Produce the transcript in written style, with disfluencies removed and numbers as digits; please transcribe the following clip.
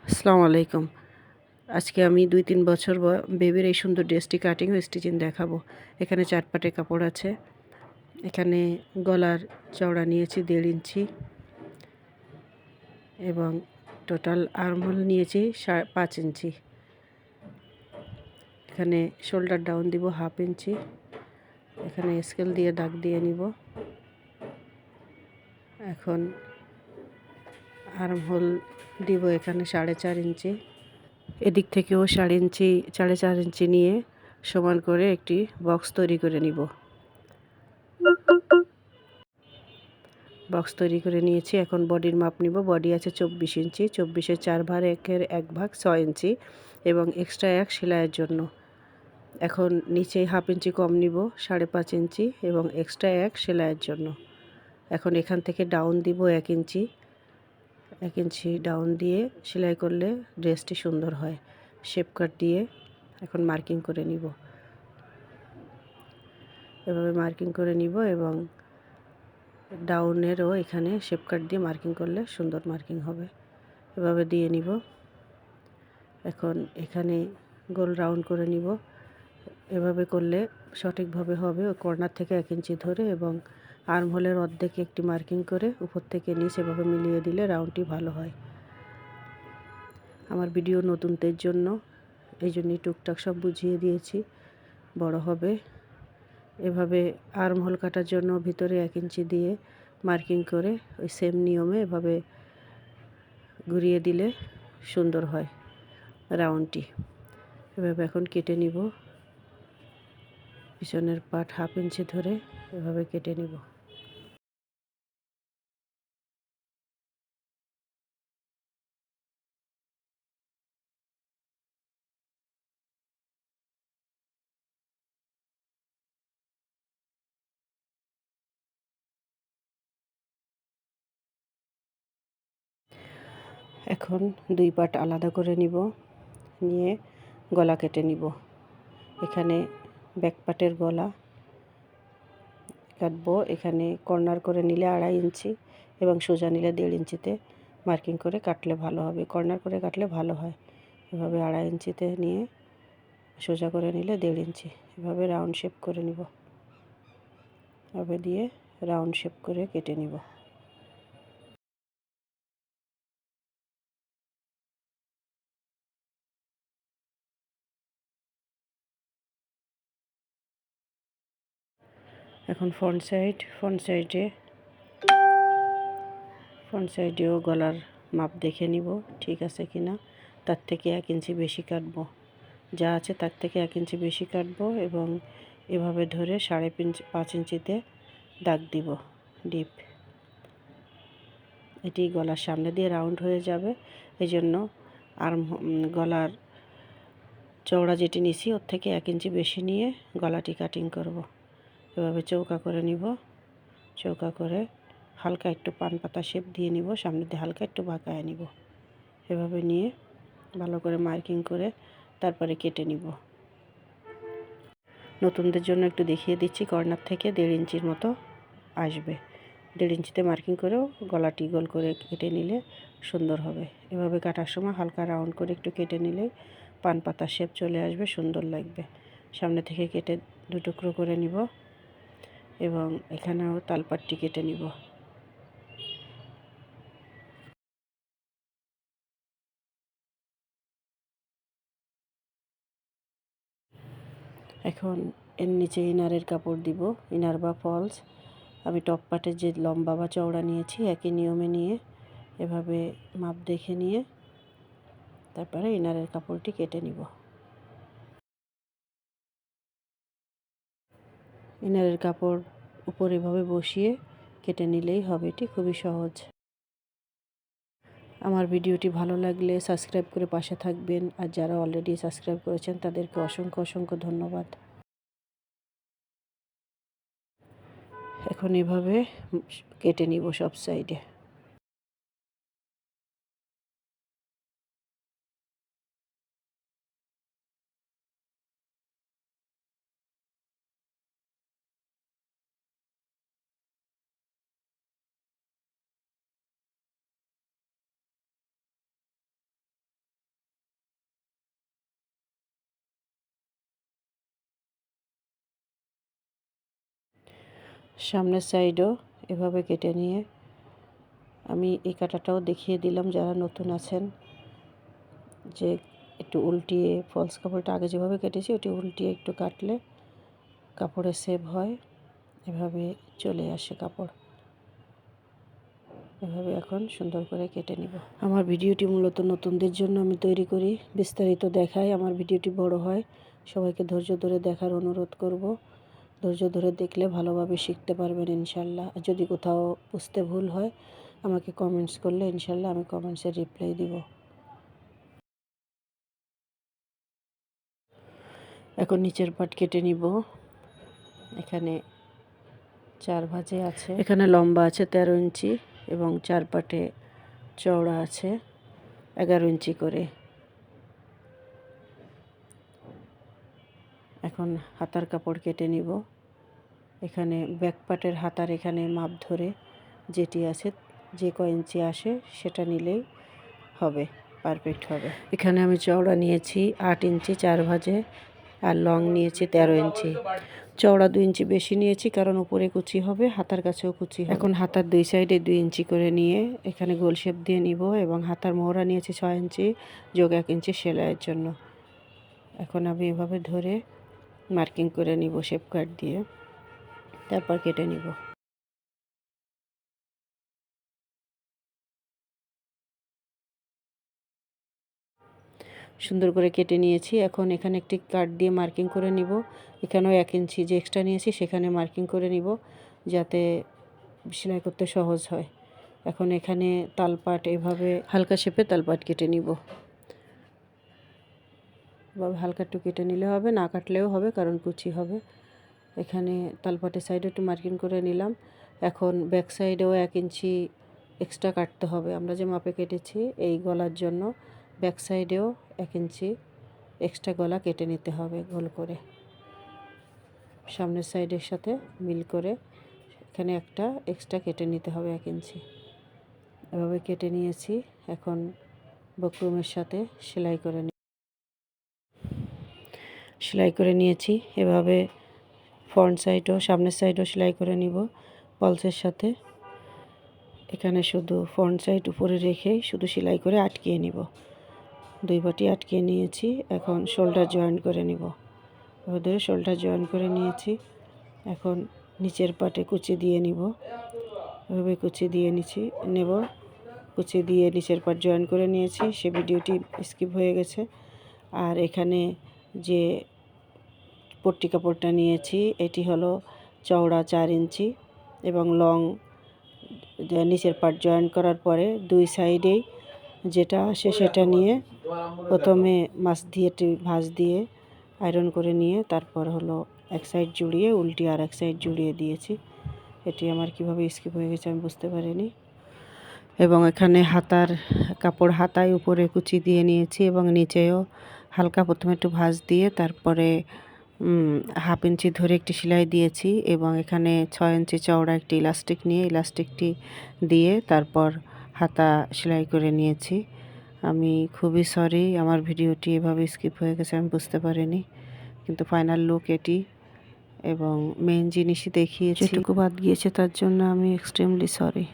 আসসালামু আলাইকুম। আজকে আমি ২-৩ বছর বেবির এই সুন্দর ড্রেসটি কাটিং ও স্টিচিং দেখাবো। এখানে ৪ পাটের কাপড় আছে। এখানে গলার চওড়া নিয়েছি ১.৫ ইঞ্চি এবং টোটাল আর্মহোল নিয়েছি ৫ ইঞ্চি। এখানে শোল্ডার ডাউন দিব ১/২ ইঞ্চি। এখানে স্কেল দিয়ে দাগ দিয়ে নিব। এখন আর্মহোল দিব এখানে ৪.৫ ইঞ্চি। এদিক থেকেও ৪.৫ ইঞ্চি নিয়ে সমান করে একটি বক্স তৈরি করে নিব। বক্স তৈরি করে নিয়েছি। এখন বডির মাপ নিব। বডি আছে ২৪ ইঞ্চি। ২৪-এর ৪ ভাগ, ১-এর ১ ভাগ ৬ ইঞ্চি এবং এক্সট্রা ১ সেলাইয়ের জন্য। এখন নিচে ১/২ ইঞ্চি কম নিব, ৫.৫ ইঞ্চি এবং এক্সট্রা ১ সেলাইয়ের জন্য। এখন এখান থেকে ডাউন দিব ১ ইঞ্চি। ১ ইঞ্চি ডাউন দিয়ে সেলাই করলে ড্রেসটি সুন্দর হয়। শেপ কাট দিয়ে এখন মার্কিং করে নিব। এভাবে মার্কিং করে নিব এবং ডাউনেরও এখানে শেপ কাট দিয়ে মার্কিং করলে সুন্দর মার্কিং হবে। এভাবে দিয়ে নিব। এখন এখানে গোল রাউন্ড করে নিব। এভাবে করলে সঠিকভাবে হবে। ওই কর্নার থেকে ১ ইঞ্চি ধরে এবং আর্মহোলের অর্ধেকে একটি মার্কিং করে উপর থেকে নিচ এভাবে মিলিয়ে দিলে রাউন্ডটি ভালো হয়। আমার ভিডিও নতুনদের জন্য এই জন্যই টুকটাক সব বুঝিয়ে দিয়েছি। বড় হবে। এভাবে আর্মহোল কাটার জন্য ভিতরে ১ ইঞ্চি দিয়ে মার্কিং করে ওই সেম নিয়মে এভাবে ঘুরিয়ে দিলে সুন্দর হয় রাউন্ডটি। এভাবে এখন কেটে নিব। পিছনের পাট ১/২ ইঞ্চি ধরে এভাবে কেটে নিব। এখন ২ পাট আলাদা করে নিব। নিয়ে গলা কেটে নিব। এখানে ব্যাক পার্টের গলা কাটবো। এখানে কর্নার করে নিলে ২.৫ ইঞ্চি এবং সোজা নিলে ১.৫ ইঞ্চিতে মার্কিং করে কাটলে ভালো হবে। কর্নার করে কাটলে ভালো হয়। এভাবে ২.৫ ইঞ্চিতে নিয়ে সোজা করে নিলে ১.৫ ইঞ্চি। এভাবে রাউন্ড শেপ করে নিব। এভাবে দিয়ে রাউন্ড শেপ করে কেটে নিব। এখন ফ্রন্ট সাইডেও গলার মাপ দেখে নিব ঠিক আছে কিনা। তার থেকে ১ ইঞ্চি বেশি কাটবো। যা আছে তার থেকে ১ ইঞ্চি বেশি কাটবো এবং এভাবে ধরে ৫.৫ ইঞ্চিতে দাগ দিব ডিপ। এটি গলার সামনে দিয়ে রাউন্ড হয়ে যাবে। এই জন্য গলার চওড়া যেটি নিছি ওর থেকে ১ ইঞ্চি বেশি নিয়ে গলাটি কাটিং করব। এভাবে চৌকা করে নিব। চৌকা করে হালকা একটু পান পাতা শেপ দিয়ে নিব। সামনে দিয়ে হালকা একটু বাঁকায় নিব। এভাবে নিয়ে ভালো করে মার্কিং করে তারপরে কেটে নিব। নতুনদের জন্য একটু দেখিয়ে দিচ্ছি। কর্নার থেকে ১.৫ ইঞ্চির মতো আসবে। ১.৫ ইঞ্চিতে মার্কিং করেও গলাটি গোল করে কেটে নিলে সুন্দর হবে। এভাবে কাটার সময় হালকা রাউন্ড করে একটু কেটে নিলেই পান পাতার শেপ চলে আসবে, সুন্দর লাগবে। সামনে থেকে কেটে ২ টুকরো করে নিব এবং এখানেও তালপাটটি কেটে নিব। এখন এর নিচে ইনারের কাপড় দিব, ইনার বা ফলস। আমি টপ পার্টের যে লম্বা বা চওড়া নিয়েছি একই নিয়মে নিয়ে এভাবে মাপ দেখে নিয়ে তারপরে ইনারের কাপড়টি কেটে নিব। ইনারের কাপড় উপরে এভাবে বসিয়ে কেটে নিলেই হবে। এটি খুবই সহজ। আমার ভিডিওটি ভালো লাগলে সাবস্ক্রাইব করে পাশে থাকবেন। আর যারা অলরেডি সাবস্ক্রাইব করেছেন তাদেরকে অসংখ্য অসংখ্য ধন্যবাদ। এখন এভাবে কেটে নিব সব সাইডে। সামনের সাইডও এভাবে কেটে নিয়ে আমি এই কাটাটাও দেখিয়ে দিলাম যারা নতুন আছেন, যে একটু উল্টিয়ে ফলস কাপড়টা আগে যেভাবে কেটেছি ওটি উল্টিয়ে একটু কাটলে কাপড়ে সেভ হয়, এভাবে চলে আসে কাপড়। এভাবে এখন সুন্দর করে কেটে নিব। আমার ভিডিওটি মূলত নতুনদের জন্য আমি তৈরি করি, বিস্তারিত দেখাই। আমার ভিডিওটি বড় হয়, সবাইকে ধৈর্য ধরে দেখার অনুরোধ করব। ধৈর্য ধরে দেখলে ভালোভাবে শিখতে পারবেন ইনশাল্লাহ। আর যদি কোথাও বুঝতে ভুল হয় আমাকে কমেন্টস করলে ইনশাল্লাহ আমি কমেন্টসের রিপ্লাই দিব। এখন নিচের পাট কেটে নিব। এখানে 4 ভাঁজে আছে, এখানে লম্বা আছে 13 ইঞ্চি এবং 4 পাটে চওড়া আছে 11 ইঞ্চি করে। এখন হাতার কাপড় কেটে নিব। এখানে ব্যাক পাটের হাতার এখানে মাপ ধরে যেটি আছে, যে কয় ইঞ্চি আসে সেটা নিলেই হবে, পারফেক্ট হবে। এখানে আমি চওড়া নিয়েছি 8 ইঞ্চি 4 ভাঁজে, আর লং নিয়েছি 13 ইঞ্চি। চওড়া 2 ইঞ্চি বেশি নিয়েছি কারণ উপরে কুচি হবে, হাতার কাছেও কুচি হবে। এখন হাতার 2 সাইডে 2 ইঞ্চি করে নিয়ে এখানে গোল শেপ দিয়ে নিব এবং হাতার মোহরা নিয়েছি 6 ইঞ্চি যোগ 1 ইঞ্চি সেলাইয়ের জন্য। এখন আমি এভাবে ধরে মার্কিং করে নিব শেপ কাট দিয়ে, তারপর কেটে নিব। সুন্দর করে কেটে নিয়েছি। এখন এখানে একটি কাট দিয়ে মার্কিং করে নিব। এখানেও 1 ইঞ্চি যে এক্সট্রা নিয়েছি সেখানে মার্কিং করে নিব যাতে সেলাই করতে সহজ হয়। এখন এখানে তালপাট এভাবে হালকা শেপে তালপাট কেটে নিব। এভাবে হালকা একটু কেটে নিলে হবে, না কাটলেও হবে কারণ কুচি হবে। এখানে তালপাটের সাইডে একটু মার্কিং করে নিলাম। এখন ব্যাক সাইডেও 1 ইঞ্চি এক্সট্রা কাটতে হবে। আমরা যে মাপে কেটেছি এই গলার জন্য ব্যাক সাইডেও 1 ইঞ্চি এক্সট্রা গলা কেটে নিতে হবে গোল করে, সামনের সাইডের সাথে মিল করে এখানে একটা এক্সট্রা কেটে নিতে হবে 1 ইঞ্চি। এভাবে কেটে নিয়েছি। এখন বক্রমের সাথে সেলাই করে নিয়েছি। এভাবে ফ্রন্ট সাইডও সামনের সাইডও সেলাই করে নিব পলসের সাথে। এখানে শুধু ফ্রন্ট সাইড উপরে রেখেই শুধু সেলাই করে আটকিয়ে নিব। 2 বাটি আটকিয়ে নিয়েছি। এখন শোল্ডার জয়েন করে নিব। ওদের শোল্ডার জয়েন করে নিয়েছি। এখন নিচের পাটে কুচি দিয়ে নিব। এভাবে কুচি দিয়ে নেব। কুচি দিয়ে নিচের পাট জয়েন করে নিয়েছি, সে ভিডিওটি স্কিপ হয়ে গেছে। আর এখানে যে পট্টি কাপড়টা নিয়েছি এটি হলো চওড়া 4 ইঞ্চি এবং লং। নিচের পাট জয়েন করার পরে 2 সাইডেই যেটা আসে সেটা নিয়ে প্রথমে ভাঁজ দিয়ে আয়রন করে নিয়ে তারপর হলো এক সাইড জুড়িয়ে উল্টিয়ে আর এক সাইড জুড়িয়ে দিয়েছি। এটি আমার কিভাবে স্কিপ হয়ে গেছে আমি বুঝতে পারিনি। এবং এখানে হাতার কাপড় হাতায় উপরে কুচি দিয়ে নিয়েছি এবং নিচেও হালকা প্রথমে একটু ভাঁজ দিয়ে তারপরে 1/2 ইঞ্চি ধরে একটি সেলাই দিয়েছি এবং এখানে 6 ইঞ্চি চওড়া একটি ইলাস্টিক নিয়ে ইলাস্টিকটি দিয়ে তারপর হাতা সেলাই করে নিয়েছি। আমি খুবই সরি, আমার ভিডিওটি এভাবে স্কিপ হয়ে গেছে আমি বুঝতে পারিনি, কিন্তু ফাইনাল লুক এটি। এবং মেইন জিনিসই দেখিয়েছি, যেটুকু বাদ গিয়েছে তার জন্য আমি এক্সট্রিমলি সরি।